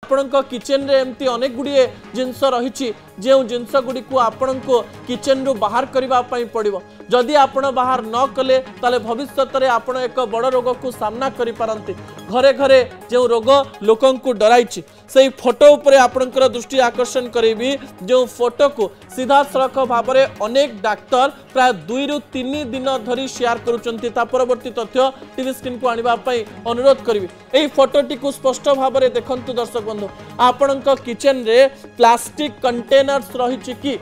आपणक kitchen रे एमती अनेक गुड़िए जिनस रही जो जिनस गुड़ी को आपण को किचन रु बाहर करने पड़ो जदि आपण बाहर न कले ताले भविष्य में आपण एक बड़ रोग को सामना करि पारंती। घरे घरे जो रोग लोकन को डराई से फोटो उपरे आपणकर दृष्टि आकर्षण करेबी जो फोटो को सीधा सड़क भाव में अनेक डाक्तर प्राय 2 ରୁ 3 दिन धरी शेयर करुचंती। परवर्ती तथ्य टीवी स्क्रीन को आने अनुरोध करी। यही फोटोटी को स्पष्ट भाव में देखंतु दर्शक बंधु आपणक किचन रे प्लास्टिक कंटेनर्स रही कि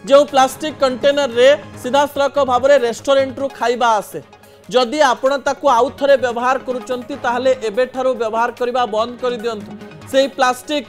जो प्लास्टिक कंटेनर रे सीधा सड़क भाव में रेस्टोरेंट रु खाइबा आसे जदि आपण ताकू आउ थरे व्यवहार करुचंती ताहले एबे ठारू व्यवहार करबा बंद कर दियंतु। से प्लास्टिक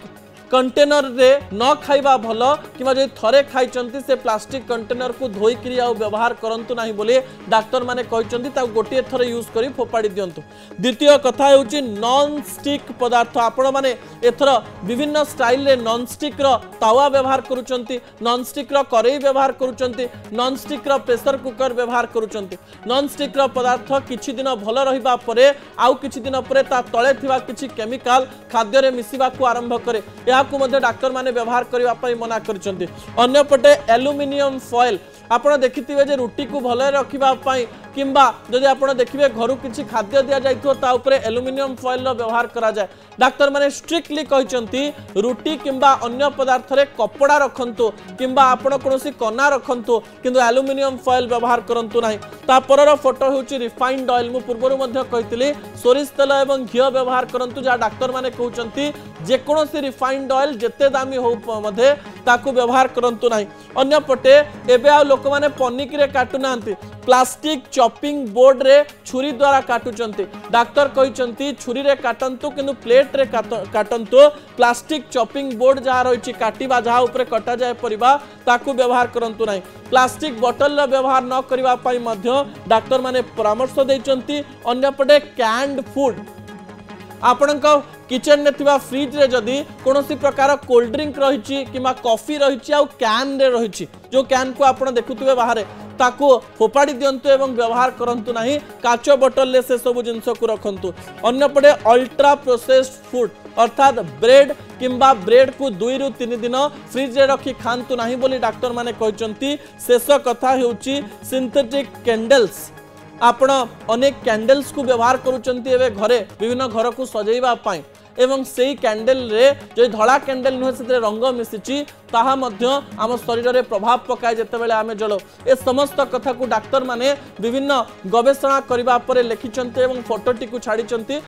कंटेनर रे न खाइबा भल कि थरे खाई से प्लास्टिक कंटेनर को धोईकरी आ व्यवहार करंतु नाही बोले डाक्तर माने कहचंती ता गोटे थरे यूज करी फोपाड़ी दियंतु। द्वितीय कथा हेउची नॉन स्टिक पदार्थ आपण माने एथर विभिन्न स्टाइल रे नॉन स्टिक रो तावा व्यवहार करूचंती, नॉन स्टिक रो करेई व्यवहार करूचंती, नॉन स्टिक रो प्रेशर कुकर व्यवहार करूचंती। नॉन स्टिक रो पदार्थ किछि दिन भल रहिबा परे आउ किछि दिन परे ता तळे थिबा किछि केमिकल खाद्य रे मिसिबा को आरंभ करे डाक्तर माने व्यवहार करने मना करछंती। अन्य पटे एल्युमिनियम फॉइल आपण देखिथिबे जे रुटी को भले रखिबा पई किंबा जदि आपण देखिबे घरु किछि खाद्य दिया जाइथो ता ऊपर एल्युमिनियम फॉइल रो व्यवहार करा जाय। डाक्तर माने स्ट्रिक्टली कहचंती रुटी किंबा अन्य पदार्थ रे कपड़ा रखंतु किंबा आपण कोनोसी कना रखंतु किंतु एल्युमिनियम फॉइल व्यवहार करंतु नाही। ता परर फोटो होउची रिफाइंड ऑयल मु पूर्वरु मध्ये कहितली सोरिष तेल एवं घी व्यवहार करंतु जा डाक्तर माने कहउचंती जे कोनोसी रिफाइंड ऑयल जेते दामी हो मध्ये ताकू व्यवहार करंतु नाही। अन्य पटे एबे आ लोक माने पनिक रे काटु नांती प्लास्टिक चॉपिंग बोर्ड रे छुरी द्वारा काटुचंती। डाक्तर कहचंती छुरी रे काटंतु किंतु प्लेट रे काटंतु प्लास्टिक चॉपिंग बोर्ड जहा रही काटिबा जहा ऊपर कटा जाय परिबा ताकू व्यवहार करंतु नाही। प्लास्टिक बोतल रो व्यवहार न करिबा पई मध्य डाक्तर माने परामर्श दैचंती। अन्य पटे कैंड फूड आपणक किचन में थिबा फ्रिज रे जदि कोनोसी प्रकार कोल्ड ड्रिंक रही किंबा कॉफी रही आ कैन रे रही जो कैन को आपण देखुथिबे बाहर ताको फोपाड़ी दियंतु एवं व्यवहार करंतु नाही। काचो बोतल ले से सब जिंस को रखंतु। अन्य पटे अल्ट्रा प्रोसेस्ड फूड अर्थात ब्रेड किंबा ब्रेड को 2 ରୁ 3 दिन फ्रिज रे रखी खांतु नाही बोली डाक्टर माने कहचंती। शेष कथा हेउची सिंथेटिक कैंडल्स आपण अनेक कैंडल्स को व्यवहार करुचंती एवं घरे विभिन्न घर को सजेबा पाई एवं सेही कैंडल रे जो धड़ा कैंडल नुहे से रंग मिसिची ताहा मध्य आम शरीर रे प्रभाव पकाए जेतेबेले आमे जलो। ए समस्त कथा को डाक्तर माने विभिन्न गवेषणा करिबा परे लिखिचंती एवं फोटोटी को छाड़ीचंती।